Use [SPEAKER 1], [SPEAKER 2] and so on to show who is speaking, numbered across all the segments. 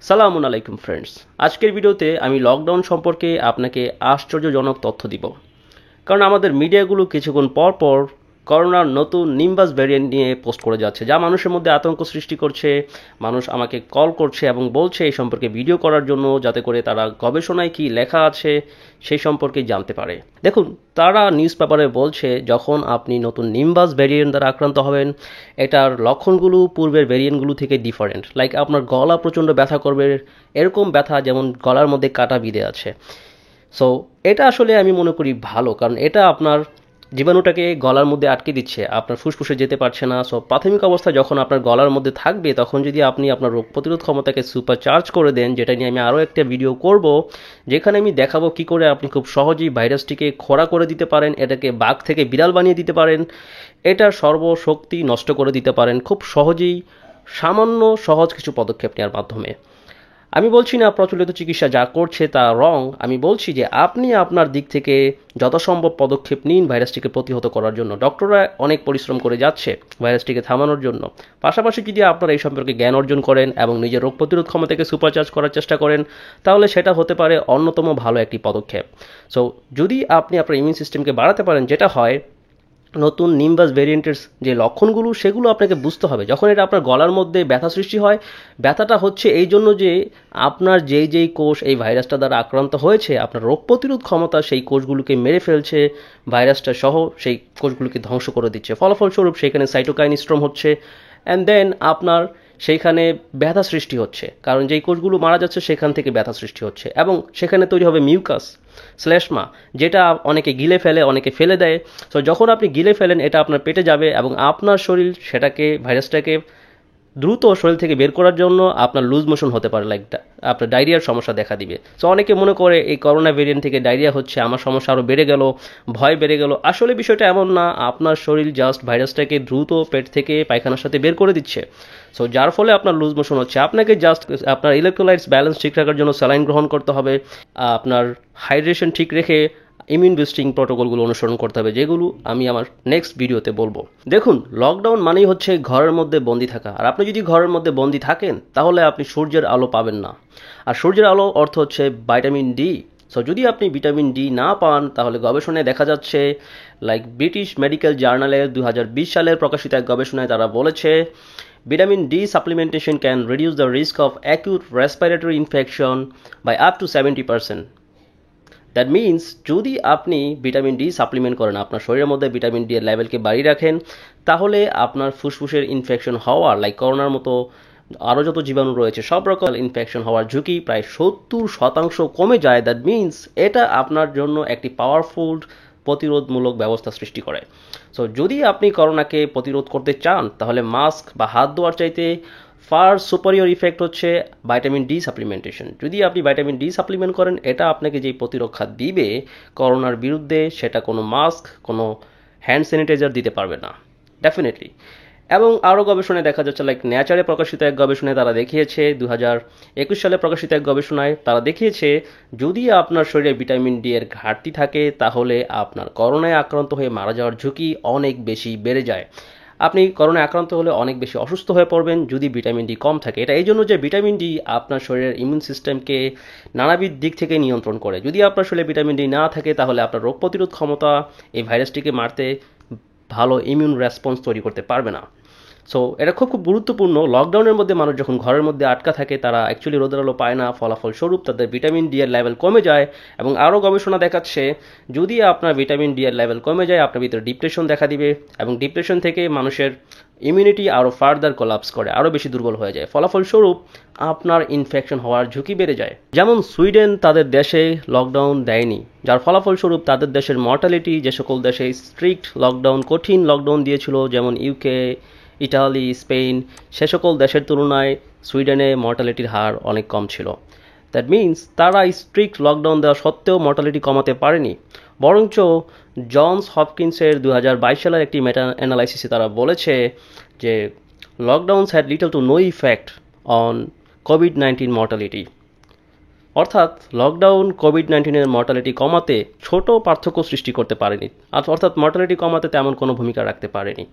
[SPEAKER 1] সালামুন আলাইকুম ফ্রেন্ডস। আজকের ভিডিওতে আমি লকডাউন সম্পর্কে আপনাকে আশ্চর্যজনক তথ্য দিব। কারণ আমাদের মিডিয়াগুলো কিছুক্ষণ পর পর করোনার নতুন নিম্বাস ভ্যারিয়েন্ট নিয়ে পোস্ট করে যাচ্ছে, যা মানুষের মধ্যে আতঙ্ক সৃষ্টি করছে। মানুষ আমাকে কল করছে এবং বলছে এই সম্পর্কে ভিডিও করার জন্য, যাতে করে তারা গবেষণায় কি লেখা আছে সেই সম্পর্কে জানতে পারে। দেখুন, তারা নিউজ পেপারে বলছে যখন আপনি নতুন নিম্বাস ভ্যারিয়েন্ট দ্বারা আক্রান্ত হবেন, এটার লক্ষণগুলো পূর্বের ভ্যারিয়েন্টগুলো থেকে ডিফারেন্ট। লাইক আপনার গলা প্রচণ্ড ব্যথা করবে, এরকম ব্যথা যেমন গলার মধ্যে কাটা বিঁধে আছে। সো এটা আসলে আমি মনে করি ভালো, কারণ এটা আপনার জীবাণুটাকে গলার মধ্যে আটকে দিচ্ছে, আপনার ফুসফুসে যেতে পারছে না। সো প্রাথমিক অবস্থা যখন আপনার গলার মধ্যে থাকবে, তখন যদি আপনি আপনার রোগ প্রতিরোধ ক্ষমতাকে সুপার চার্জ করে দেন, যেটা নিয়ে আমি আরও একটা ভিডিও করব, যেখানে আমি দেখাবো কি করে আপনি খুব সহজেই ভাইরাসটিকে খোঁড়া করে দিতে পারেন, এটাকে বাঘ থেকে বিড়াল বানিয়ে দিতে পারেন, এটার সর্বশক্তি নষ্ট করে দিতে পারেন খুব সহজেই, সামান্য সহজ কিছু পদক্ষেপ নেওয়ার মাধ্যমে। আমি বলছি না প্রচলিত চিকিৎসা যা করছে তা রং, আমি বলছি যে আপনি আপনার দিক থেকে যথাসম্ভব পদক্ষেপ নিন ভাইরাসটিকে প্রতিহত করার জন্য। ডক্টররা অনেক পরিশ্রম করে যাচ্ছে ভাইরাসটিকে থামানোর জন্য। পাশাপাশি যদি আপনারা এই সম্পর্কে জ্ঞান অর্জন করেন এবং নিজের রোগ প্রতিরোধ ক্ষমতাকে সুপারচার্জ করার চেষ্টা করেন, তাহলে সেটা হতে পারে অন্যতম ভালো একটি পদক্ষেপ। সো যদি আপনি আপনার ইমিউন সিস্টেমকে বাড়াতে পারেন, যেটা হয় নতুন নিম্বাস ভেরিয়েন্টের যে লক্ষণগুলো সেগুলো আপনাকে বুঝতে হবে। যখন এটা আপনার গলার মধ্যে ব্যথা সৃষ্টি হয়, ব্যথাটা হচ্ছে এই জন্য যে আপনার যেই কোষ এই ভাইরাসটা দ্বারা আক্রান্ত হয়েছে, আপনার রোগ প্রতিরোধ ক্ষমতা সেই কোষগুলোকে মেরে ফেলছে, ভাইরাসটা সহ সেই কোষগুলোকে ধ্বংস করে দিচ্ছে। ফলাফলস্বরূপ সেখানে সাইটোকাইন স্ট্রম হচ্ছে, অ্যান্ড দেন আপনার সেইখানে ব্যথা সৃষ্টি হচ্ছে, কারণ যেই কোষগুলো মারা যাচ্ছে সেখান থেকে ব্যথা সৃষ্টি হচ্ছে, এবং সেখানে তৈরি হবে মিউকাস শ্লেষ্মা, যেটা অনেকে গিলে ফেলে, অনেকে ফেলে দেয়। সো যখন আপনি গিলে ফেলেন, এটা আপনার পেটে যাবে এবং আপনার শরীর সেটাকে, ভাইরাসটাকে দ্রুত শরীর থেকে বের করার জন্য আপনার লুজ মোশন হতে পারে, লাইক আপনার ডায়রিয়ার সমস্যা দেখা দিবে। সো অনেকে মনে করে এই করোনা ভেরিয়েন্ট থেকে ডায়রিয়া হচ্ছে, আমার সমস্যা আরও বেড়ে গেল, ভয় বেড়ে গেল। আসলে বিষয়টা এমন না, আপনার শরীর জাস্ট ভাইরাসটাকে দ্রুত পেট থেকে পায়খানার সাথে বের করে দিচ্ছে। সো যার ফলে আপনার লুজ মোশন হচ্ছে। আপনাকে জাস্ট আপনার ইলেকট্রোলাইটস ব্যালেন্স ঠিক রাখার জন্য স্যালাইন গ্রহণ করতে হবে, আপনার হাইড্রেশন ঠিক রেখে ইমিউন বুস্টিং প্রোটোকলগুলো অনুসরণ করতে হবে, যেগুলো আমি আমার নেক্সট ভিডিওতে বলবো। দেখুন, লকডাউন মানেই হচ্ছে ঘরের মধ্যে বন্দি থাকা। আর আপনি যদি ঘরের মধ্যে বন্দি থাকেন, তাহলে আপনি সূর্যের আলো পাবেন না। আর সূর্যের আলো অর্থ হচ্ছে ভিটামিন ডি। সো যদি আপনি ভিটামিন ডি না পান, তাহলে গবেষণায় দেখা যাচ্ছে, লাইক ব্রিটিশ মেডিকেল জার্নালের 2020 সালের প্রকাশিত এক গবেষণায় তারা বলেছে, vitamin D supplementation can reduce the risk of acute respiratory infection by up to 70%। That means যদি আপনি ভিটামিন ডি সাপ্লিমেন্ট করেন, আপনার শরীরের মধ্যে ভিটামিন ডি এর লেভেলকে বাড়িয়ে রাখেন, তাহলে আপনার ফুসফুসের ইনফেকশন হওয়ার, লাইক করোনার মতো আরও যত জীবাণু রয়েছে, সব রকম ইনফেকশন হওয়ার ঝুঁকি প্রায় 70% কমে যায়। দ্যাট মিনস এটা আপনার জন্য একটি পাওয়ারফুল প্রতিরোধমূলক ব্যবস্থা সৃষ্টি করে। সো যদি আপনি করোনাকে প্রতিরোধ করতে চান, তাহলে মাস্ক বা হাত ধোয়ার চাইতে ফার সুপারিয়র ইফেক্ট হচ্ছে ভিটামিন ডি সাপ্লিমেন্টেশন। যদি আপনি ভিটামিন ডি সাপ্লিমেন্ট করেন, এটা আপনাকে যেই প্রতিরক্ষা দিবে করোনার বিরুদ্ধে, সেটা কোনো মাস্ক, কোনো হ্যান্ড স্যানিটাইজার দিতে পারবে না, ডেফিনেটলি। এবং আরও গবেষণায় দেখা যাচ্ছে, লাইক নেচারে প্রকাশিত এক গবেষণায় তারা দেখিয়েছে, 2021 সালে প্রকাশিত এক গবেষণায় তারা দেখিয়েছে, যদি আপনার শরীরে ভিটামিন ডি এর ঘাটতি থাকে, তাহলে আপনার করোনায় আক্রান্ত হয়ে মারা যাওয়ার ঝুঁকি অনেক বেশি বেড়ে যায়। আপনি করোনায় আক্রান্ত হলে অনেক বেশি অসুস্থ হয়ে পড়বেন যদি ভিটামিন ডি কম থাকে। এটা এই জন্য যে ভিটামিন ডি আপনার শরীরের ইমিউন সিস্টেমকে নানাবিধ দিক থেকে নিয়ন্ত্রণ করে। যদি আপনার শরীরে ভিটামিন ডি না থাকে, তাহলে আপনার রোগ প্রতিরোধ ক্ষমতা এই ভাইরাসটিকে মারতে ভালো ইমিউন রেসপন্স তৈরি করতে পারবে না। সো এটা খুব গুরুত্বপূর্ণ। লকডাউনের মধ্যে মানুষ যখন ঘরের মধ্যে আটকা থাকে, তারা অ্যাকচুয়ালি রোদের আলো পায় না, ফলাফলস্বরূপ তাদের ভিটামিন ডি এর লেভেল কমে যায়। এবং আরও গবেষণা দেখাচ্ছে, যদি আপনার ভিটামিন ডি এর লেভেল কমে যায়, আপনার ভিতরে ডিপ্রেশন দেখা দিবে, এবং ডিপ্রেশন থেকে মানুষের ইমিউনিটি আরও ফার্দার কোলাপস করে, আরও বেশি দুর্বল হয়ে যায়। ফলাফলস্বরূপ আপনার ইনফেকশন হওয়ার ঝুঁকি বেড়ে যায়। যেমন সুইডেন তাদের দেশে লকডাউন দেয়নি, যার ফলাফলস্বরূপ তাদের দেশের মর্টালিটি, যে সকল দেশে স্ট্রিক্ট লকডাউন, কঠিন লকডাউন দিয়েছিল, যেমন ইউকে, ইটালি, স্পেন, সে সকল দেশের তুলনায় সুইডেনে মর্টালিটির হার অনেক কম ছিল। দ্যাট মিনস তারা স্ট্রিক্ট লকডাউন দেওয়া সত্ত্বেও মর্টালিটি কমাতে পারেনি, বরঞ্চ জনস হপকিন্সের 2022 সালের একটি মেটা অ্যানালাইসিসে তারা বলেছে যে lockdowns had little to no effect on কোভিড-19 মর্টালিটি। অর্থাৎ লকডাউন কোভিড-19 মর্টালিটি কমাতে ছোট পার্থক্য সৃষ্টি করতে পারেনি, অর্থাৎ মর্টালিটি কমাতে তেমন কোনো ভূমিকা রাখতে পারেনি।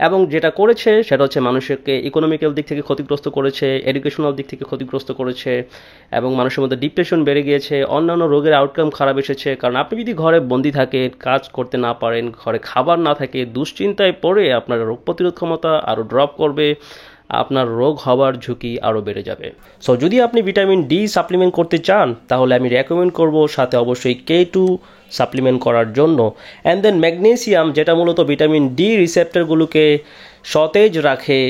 [SPEAKER 1] এবং যেটা করেছে সেটা হচ্ছে মানুষকে ইকোনমিক্যাল দিক থেকে ক্ষতিগ্রস্ত করেছে, এডুকেশনাল দিক থেকে ক্ষতিগ্রস্ত করেছে, এবং মানুষের মধ্যে ডিপ্রেশন বেড়ে গিয়েছে, অন্যান্য রোগের আউটকাম খারাপ এসেছে। কারণ আপনি যদি ঘরে বন্দি থাকেন, কাজ করতে না পারেন, ঘরে খাবার না থাকে, দুশ্চিন্তায় পড়ে আপনার রোগ প্রতিরোধ ক্ষমতা আরও ড্রপ করবে, আপনার রোগ হওয়ার ঝুঁকি আরও বেড়ে যাবে। সো যদি আপনি ভিটামিন ডি সাপ্লিমেন্ট করতে চান তাহলে আমি রেকমেন্ড করব সাথে অবশ্যই K2 সাপ্লিমেন্ট করার জন্য। অ্যান্ড দেন ম্যাগনেসিয়াম, যেটা মূলত ভিটামিন ডি রিসেপ্টরগুলোকে সতেজ রাখে,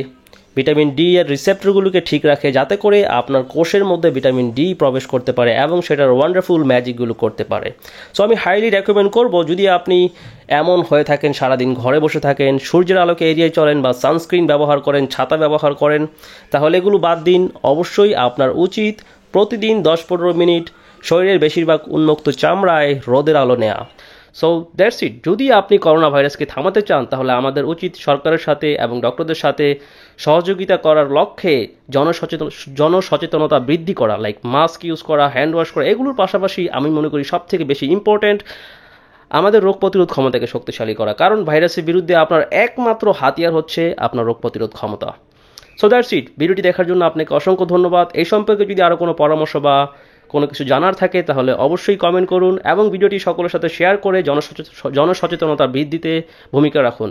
[SPEAKER 1] ভিটামিন ডি এর রিসেপ্টরগুলোকে ঠিক রাখে, যাতে করে আপনার কোষের মধ্যে ভিটামিন ডি প্রবেশ করতে পারে এবং সেটার ওয়ান্ডারফুল ম্যাজিকগুলো করতে পারে। সো আমি হাইলি রেকমেন্ড করব, যদি আপনি এমন হয়ে থাকেন সারাদিন ঘরে বসে থাকেন, সূর্যের আলোকে এড়িয়ে চলেন বা সানস্ক্রিন ব্যবহার করেন, ছাতা ব্যবহার করেন, তাহলে এগুলো বাদ দিন। অবশ্যই আপনার উচিত প্রতিদিন 10-15 মিনিট শরীরের বেশিরভাগ উন্মুক্ত চামড়ায় রোদের আলো নেওয়া। So that's it. যদি আপনি করোনা ভাইরাসকে থামাতে চান তাহলে আমাদের উচিত সরকারের সাথে এবং ডক্টরদের সাথে সহযোগিতা করার লক্ষ্যে জনসচেতনতা বৃদ্ধি করা, লাইক মাস্ক ইউজ করা, হ্যান্ড ওয়াশ করা। এগুলোর পাশাপাশি আমি মনে করি সবথেকে বেশি ইম্পর্ট্যান্ট আমাদের রোগ প্রতিরোধ ক্ষমতাকে শক্তিশালী করা, কারণ ভাইরাসের বিরুদ্ধে আপনার একমাত্র হাতিয়ার হচ্ছে আপনার রোগ প্রতিরোধ ক্ষমতা। So that's it. ভিডিওটি দেখার জন্য আপনাকে অসংখ্য ধন্যবাদ। এই সম্পর্কে যদি আরও কোনো পরামর্শ বা কোনো কিছু জানার থাকে তাহলে অবশ্যই কমেন্ট করুন এবং ভিডিওটি সকলের সাথে শেয়ার করে জনসচেতনতা বৃদ্ধিতে ভূমিকা রাখুন।